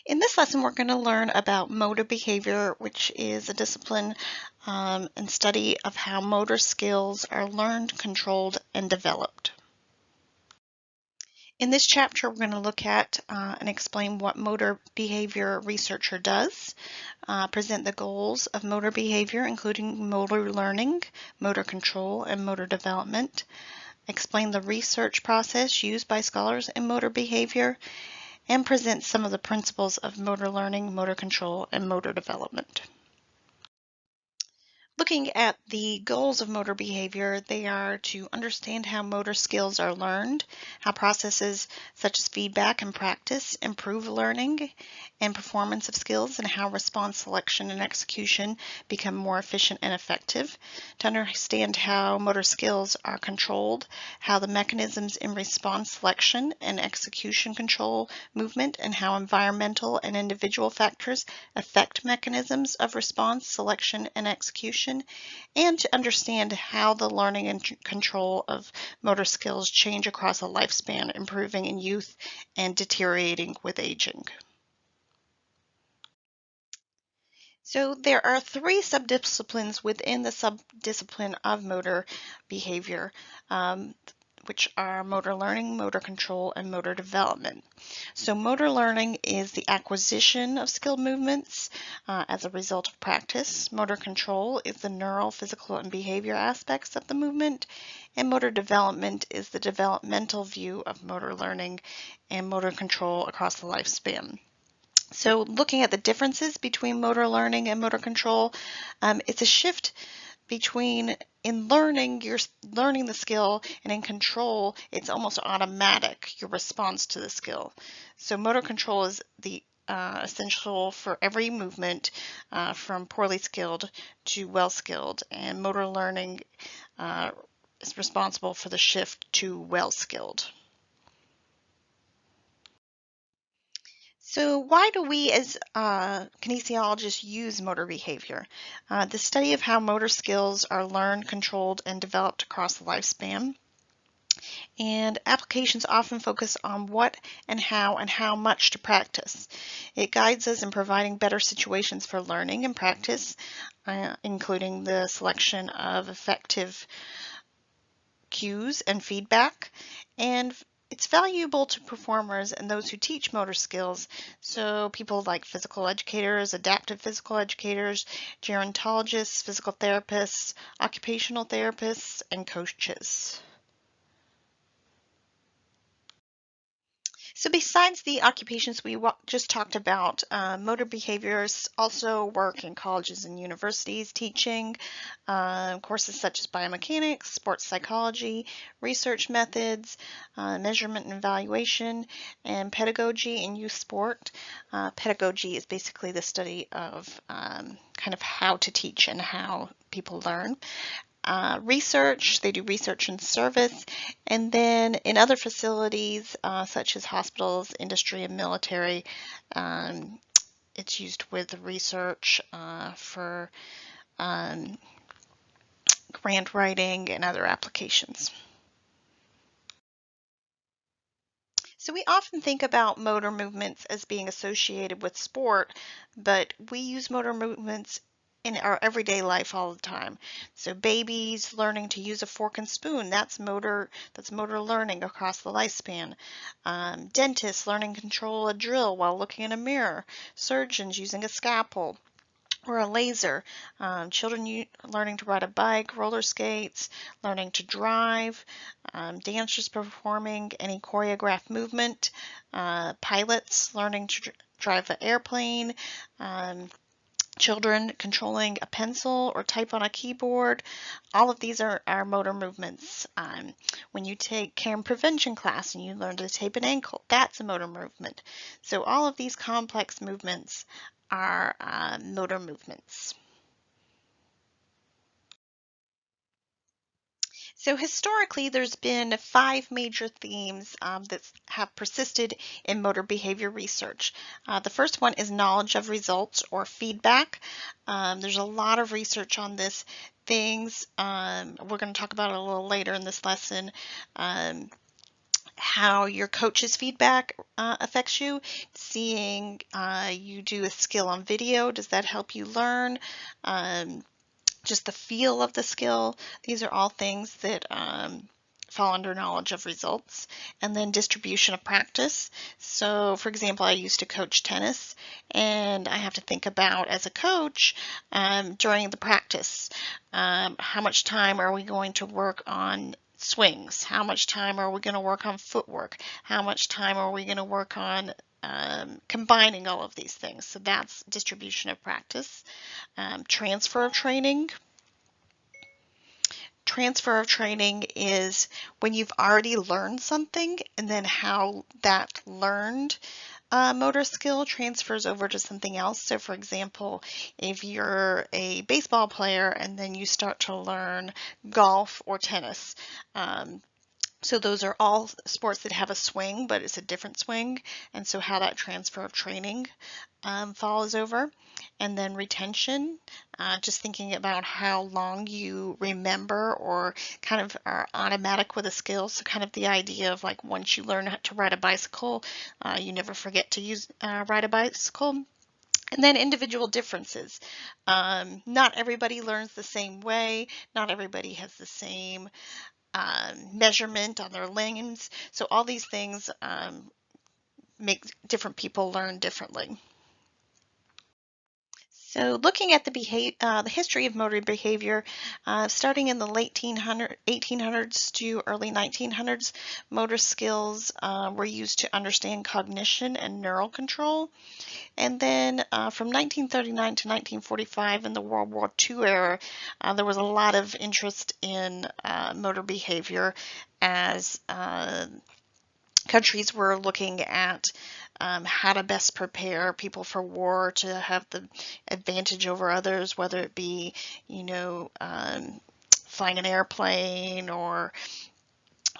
In this lesson, we're going to learn about motor behavior, which is a discipline and study of how motor skills are learned, controlled, and developed. In this chapter, we're going to look at and explain what motor behavior researcher does, present the goals of motor behavior, including motor learning, motor control, and motor development, explain the research process used by scholars in motor behavior, and present some of the principles of motor learning, motor control, and motor development. Looking at the goals of motor behavior, they are to understand how motor skills are learned, how processes such as feedback and practice improve learning and performance of skills, and how response selection and execution become more efficient and effective, to understand how motor skills are controlled, how the mechanisms in response selection and execution control movement, and how environmental and individual factors affect mechanisms of response selection and execution, and to understand how the learning and control of motor skills change across a lifespan, improving in youth and deteriorating with aging. So there are three subdisciplines within the subdiscipline of motor behavior, which are motor learning, motor control, and motor development. So motor learning is the acquisition of skilled movements as a result of practice. Motor control is the neural, physical, and behavior aspects of the movement. And motor development is the developmental view of motor learning and motor control across the lifespan. So looking at the differences between motor learning and motor control, it's a shift between in learning, you're learning the skill, and in control, it's almost automatic, your response to the skill. So motor control is the essential for every movement from poorly skilled to well-skilled, and motor learning is responsible for the shift to well-skilled. So why do we as kinesiologists use motor behavior? The study of how motor skills are learned, controlled, and developed across the lifespan. And applications often focus on what and how much to practice. It guides us in providing better situations for learning and practice, including the selection of effective cues and feedback, and it's valuable to performers and those who teach motor skills, so people like physical educators, adaptive physical educators, gerontologists, physical therapists, occupational therapists, and coaches. So besides the occupations we just talked about, motor behaviorists also work in colleges and universities teaching courses such as biomechanics, sports psychology, research methods, measurement and evaluation, and pedagogy in youth sport. Pedagogy is basically the study of kind of how to teach and how people learn. Research, they do research and service, and then in other facilities such as hospitals, industry, and military, it's used with research for grant writing and other applications. So we often think about motor movements as being associated with sport, but we use motor movements in our everyday life all the time. So babies learning to use a fork and spoon, that's motor learning across the lifespan. Dentists learning to control a drill while looking in a mirror. Surgeons using a scalpel or a laser. Children learning to ride a bike, roller skates, learning to drive, dancers performing any choreographed movement, pilots learning to drive an airplane, children controlling a pencil or type on a keyboard. All of these are motor movements. When you take care and prevention class and you learn to tape an ankle, that's a motor movement. So all of these complex movements are motor movements. So historically, there's been 5 major themes that have persisted in motor behavior research. The first one is knowledge of results or feedback. There's a lot of research on this. We're going to talk about it a little later in this lesson. how your coach's feedback affects you. Seeing you do a skill on video, does that help you learn? Just the feel of the skill. These are all things that fall under knowledge of results. And then distribution of practice. So for example, I used to coach tennis, and I have to think about, as a coach, during the practice, how much time are we going to work on swings? How much time are we going to work on footwork? How much time are we going to work on combining all of these things? So that's distribution of practice. Transfer of training. Transfer of training is when you've already learned something, and then how that learned motor skill transfers over to something else. So for example, if you're a baseball player and then you start to learn golf or tennis, so those are all sports that have a swing, but it's a different swing, and so how that transfer of training follows over. And then retention, just thinking about how long you remember or kind of are automatic with a skill. So kind of the idea of like once you learn how to ride a bicycle, you never forget to ride a bicycle. And then individual differences. Not everybody learns the same way. Not everybody has the same measurement on their limbs. So all these things make different people learn differently. So looking at the history of motor behavior, starting in the late 1800s to early 1900s, motor skills were used to understand cognition and neural control. And then from 1939 to 1945, in the World War II era, there was a lot of interest in motor behavior as countries were looking at how to best prepare people for war to have the advantage over others, whether it be, flying an airplane or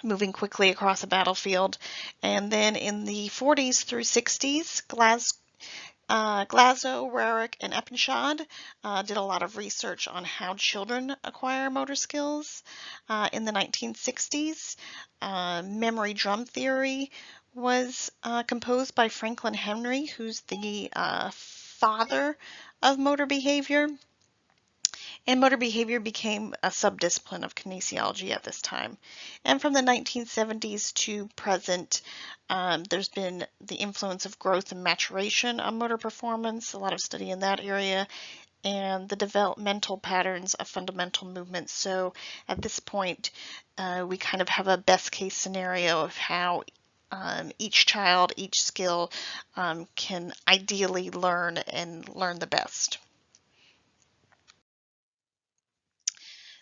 moving quickly across a battlefield. And then in the 40s through 60s, Glasgow, Rarick, and Epinshad did a lot of research on how children acquire motor skills. In the 1960s, memory drum theory was composed by Franklin Henry, who's the father of motor behavior. And motor behavior became a subdiscipline of kinesiology at this time. And from the 1970s to present, there's been the influence of growth and maturation on motor performance, a lot of study in that area, and the developmental patterns of fundamental movements. So at this point, we kind of have a best case scenario of how each child, each skill can ideally learn and learn the best.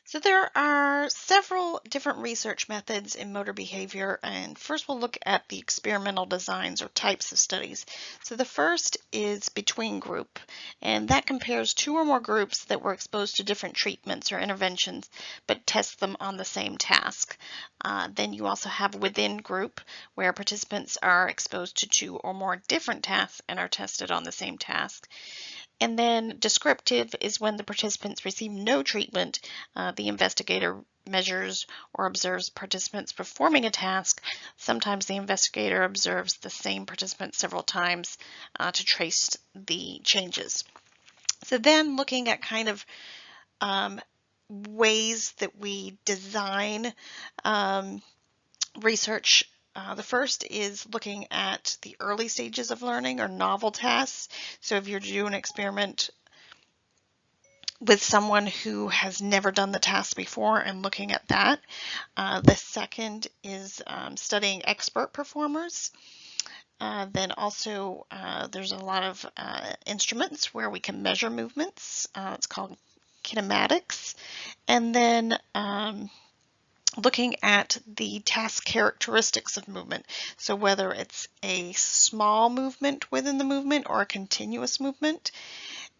So there are several different research methods in motor behavior, and first we'll look at the experimental designs or types of studies. So the first is between group, and that compares two or more groups that were exposed to different treatments or interventions but test them on the same task. Then you also have within group, where participants are exposed to two or more different tasks and are tested on the same task. And then descriptive is when the participants receive no treatment. The investigator measures or observes participants performing a task. Sometimes the investigator observes the same participant several times to trace the changes. So then looking at kind of ways that we design research. The first is looking at the early stages of learning or novel tasks. So if you're doing an experiment with someone who has never done the task before and looking at that. The second is studying expert performers. Then also there's a lot of instruments where we can measure movements. It's called kinematics. And then looking at the task characteristics of movement. So whether it's a small movement within the movement or a continuous movement.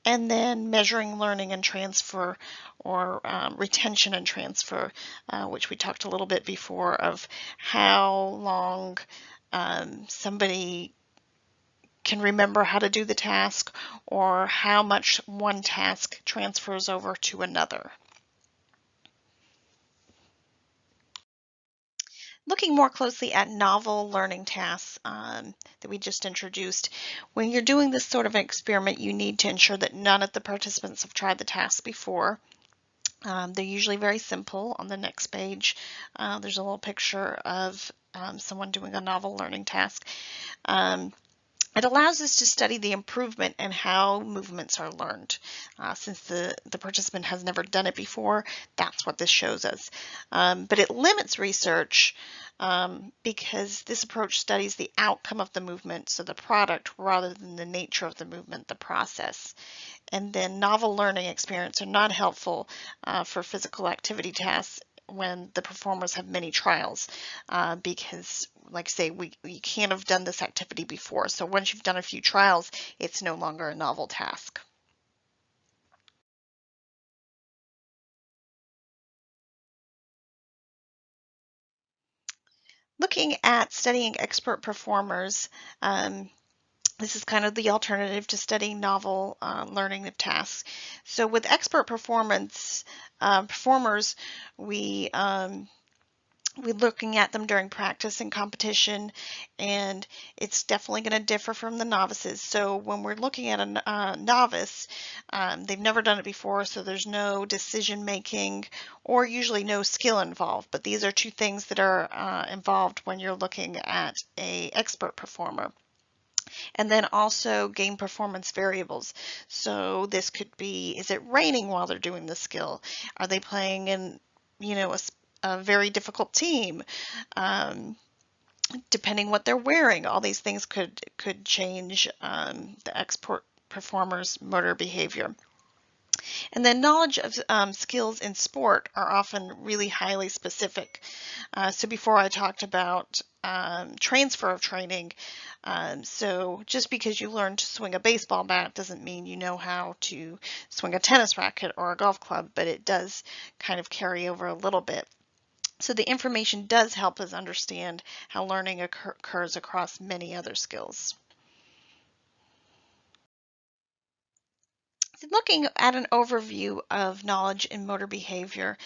And then measuring learning and transfer, or retention and transfer, which we talked a little bit before, of how long somebody can remember how to do the task or how much one task transfers over to another. Looking more closely at novel learning tasks that we just introduced, when you're doing this sort of an experiment, you need to ensure that none of the participants have tried the task before. They're usually very simple. On the next page, there's a little picture of someone doing a novel learning task. It allows us to study the improvement and how movements are learned. Since the participant has never done it before, that's what this shows us. But it limits research because this approach studies the outcome of the movement, so the product, rather than the nature of the movement, the process. And then novel learning experiences are not helpful for physical activity tasks when the performers have many trials because, like I say, you can't have done this activity before. So once you've done a few trials, it's no longer a novel task. Looking at studying expert performers, this is kind of the alternative to studying novel learning of tasks. So with expert performers, we're looking at them during practice and competition, and it's definitely going to differ from the novices. So when we're looking at a novice, they've never done it before, so there's no decision making or usually no skill involved. But these are two things that are involved when you're looking at an expert performer. And then also game performance variables. So this could be, is it raining while they're doing the skill? Are they playing in, a very difficult team? Depending what they're wearing, all these things could change the expert performer's motor behavior. And then knowledge of skills in sport are often really highly specific. So before I talked about transfer of training, so just because you learn to swing a baseball bat doesn't mean you know how to swing a tennis racket or a golf club, but it does kind of carry over a little bit. So the information does help us understand how learning occurs across many other skills. So looking at an overview of knowledge in motor behavior,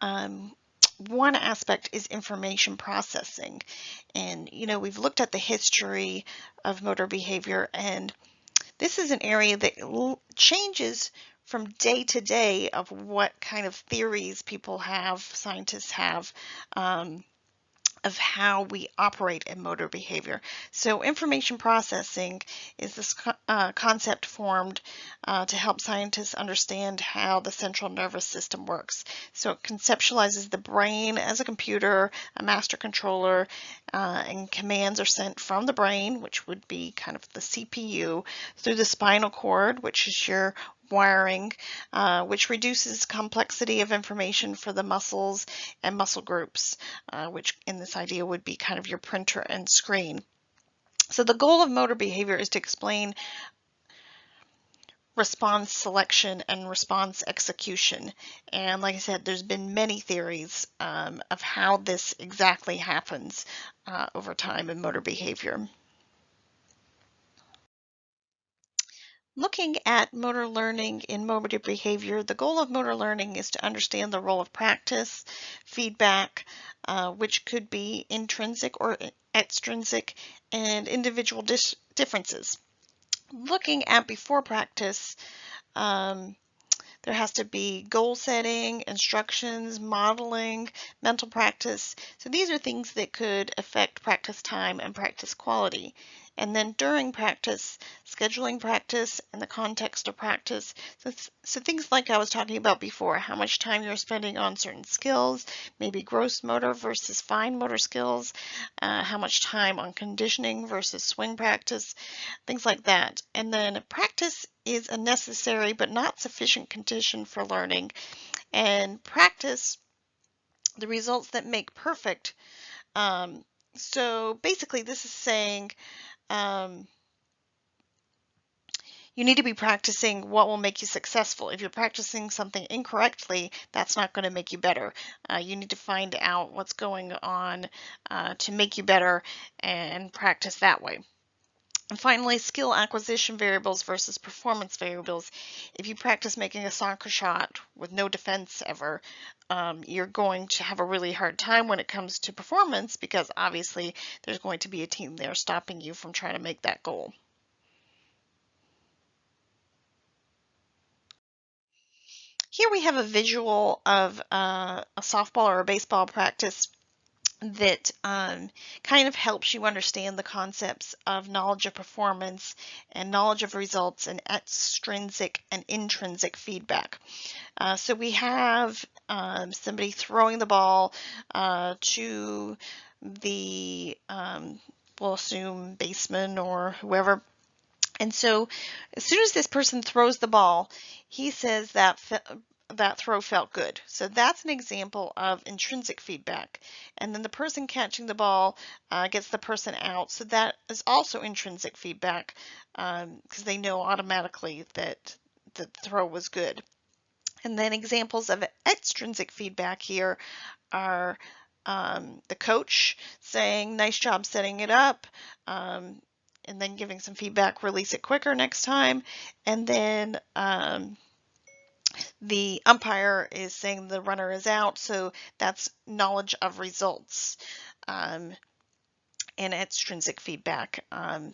um, one aspect is information processing. And, we've looked at the history of motor behavior, and this is an area that changes from day to day of what kind of theories people have, scientists have, of how we operate in motor behavior. So information processing is this concept formed to help scientists understand how the central nervous system works. So it conceptualizes the brain as a computer, a master controller, and commands are sent from the brain, which would be kind of the CPU, through the spinal cord, which is your wiring, which reduces complexity of information for the muscles and muscle groups, which in this idea would be kind of your printer and screen. So the goal of motor behavior is to explain response selection and response execution. And like I said, there's been many theories of how this exactly happens over time in motor behavior. Looking at motor learning in motor behavior, the goal of motor learning is to understand the role of practice, feedback, which could be intrinsic or extrinsic, and individual differences. Looking at before practice, there has to be goal setting, instructions, modeling, mental practice. So these are things that could affect practice time and practice quality. And then during practice, scheduling practice in the context of practice. So things like I was talking about before, how much time you're spending on certain skills, maybe gross motor versus fine motor skills, how much time on conditioning versus swing practice, things like that. And then practice is a necessary but not sufficient condition for learning. And practice, the results that make perfect. So basically this is saying you need to be practicing what will make you successful. If you're practicing something incorrectly, that's not going to make you better. You need to find out what's going on to make you better and practice that way. And finally, skill acquisition variables versus performance variables. If you practice making a soccer shot with no defense ever, you're going to have a really hard time when it comes to performance, because obviously there's going to be a team there stopping you from trying to make that goal. Here we have a visual of a softball or a baseball practice that kind of helps you understand the concepts of knowledge of performance and knowledge of results and extrinsic and intrinsic feedback. So we have somebody throwing the ball to the, we'll assume baseman or whoever. And so as soon as this person throws the ball, he says that that throw felt good. So that's an example of intrinsic feedback. And then the person catching the ball gets the person out. So that is also intrinsic feedback, because they know automatically that the throw was good. And then examples of extrinsic feedback here are the coach saying, nice job setting it up, and then giving some feedback, release it quicker next time. And then the umpire is saying the runner is out, so that's knowledge of results. And extrinsic feedback.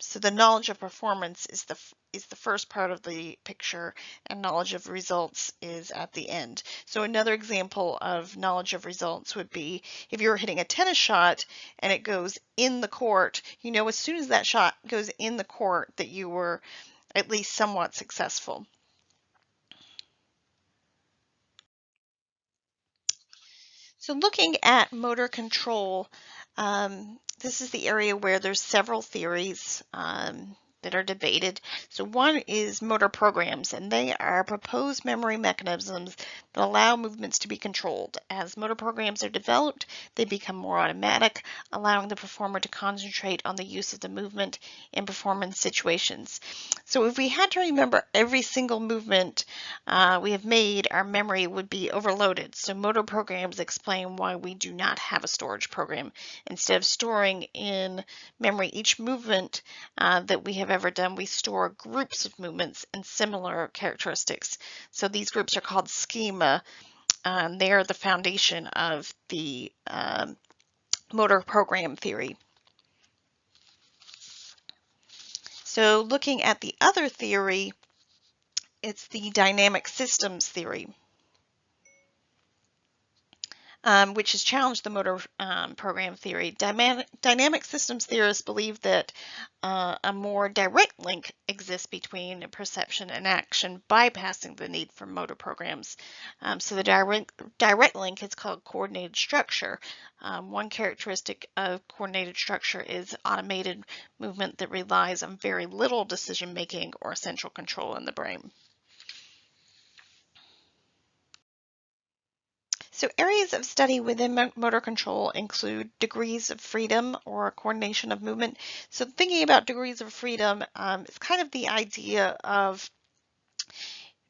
So the knowledge of performance is the first part of the picture, and knowledge of results is at the end. So another example of knowledge of results would be if you're hitting a tennis shot and it goes in the court, you know as soon as that shot goes in the court that you were at least somewhat successful. So looking at motor control, this is the area where there's several theories that are debated. So one is motor programs, and they are proposed memory mechanisms that allow movements to be controlled. As motor programs are developed, they become more automatic, allowing the performer to concentrate on the use of the movement in performance situations. So if we had to remember every single movement we have made, our memory would be overloaded. So motor programs explain why we do not have a storage program. Instead of storing in memory each movement that we have ever done, we store groups of movements and similar characteristics. So these groups are called schema. They are the foundation of the motor program theory. So looking at the other theory, it's the dynamic systems theory, which has challenged the motor program theory. Dynamic systems theorists believe that a more direct link exists between perception and action, bypassing the need for motor programs. So the direct link is called coordinated structure. One characteristic of coordinated structure is automated movement that relies on very little decision making or central control in the brain. So areas of study within motor control include degrees of freedom or coordination of movement. So thinking about degrees of freedom, it's kind of the idea of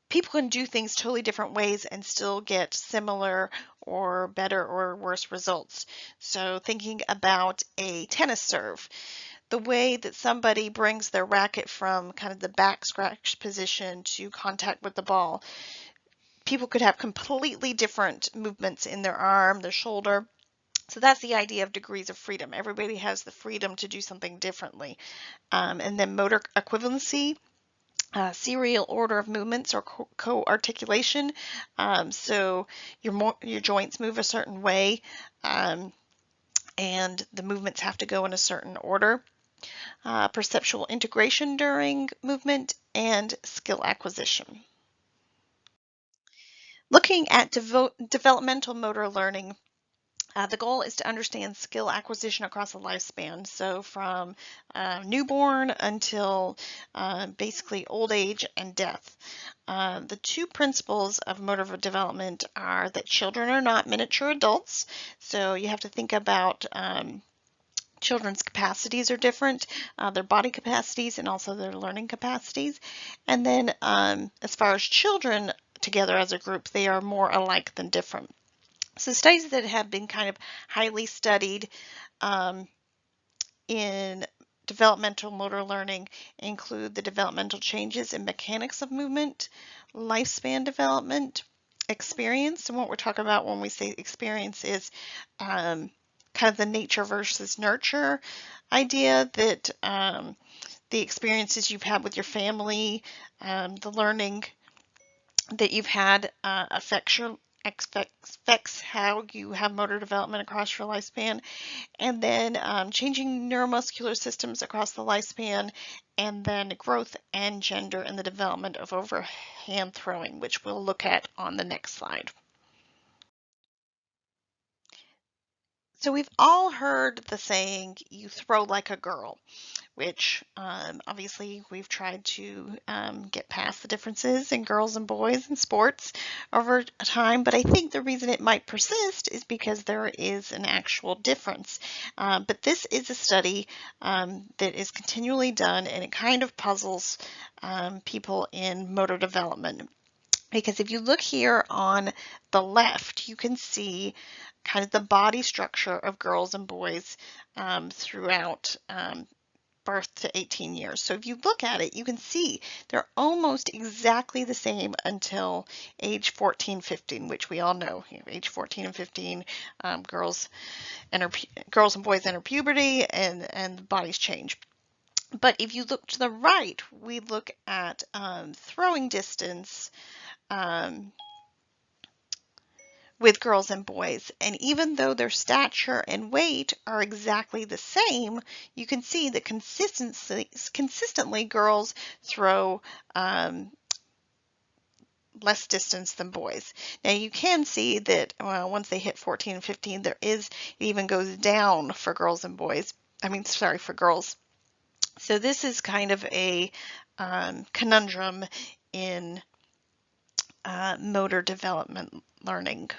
people can do things totally different ways and still get similar or better or worse results. So thinking about a tennis serve, the way that somebody brings their racket from kind of the back scratch position to contact with the ball, people could have completely different movements in their arm, their shoulder. So that's the idea of degrees of freedom. Everybody has the freedom to do something differently. And then motor equivalency, serial order of movements or co-articulation. So your joints move a certain way, and the movements have to go in a certain order. Perceptual integration during movement, and skill acquisition. Looking at developmental motor learning, the goal is to understand skill acquisition across a lifespan, so from newborn until basically old age and death. The two principles of motor development are that children are not miniature adults, so you have to think about children's capacities are different, their body capacities and also their learning capacities. And then as far as children together as a group, they are more alike than different. So studies that have been kind of highly studied in developmental motor learning include the developmental changes in mechanics of movement, lifespan development, experience. And what we're talking about when we say experience is kind of the nature versus nurture idea, that the experiences you've had with your family, the learning that you've had affects how you have motor development across your lifespan, and then changing neuromuscular systems across the lifespan, and then growth and gender and the development of overhand throwing, which we'll look at on the next slide. So we've all heard the saying, you throw like a girl, which obviously we've tried to get past the differences in girls and boys in sports over time, but I think the reason it might persist is because there is an actual difference. But this is a study that is continually done, and it kind of puzzles people in motor development. Because if you look here on the left, you can see kind of the body structure of girls and boys throughout birth to 18 years. So if you look at it, you can see they're almost exactly the same until age 14, 15, which we all know. Age 14 and 15, girls and boys enter puberty, and the bodies change. But if you look to the right, we look at throwing distance with girls and boys. And even though their stature and weight are exactly the same, you can see that consistently girls throw less distance than boys. Now you can see that once they hit 14 and 15, it even goes down for girls and boys. For girls. So this is kind of a conundrum in motor development learning.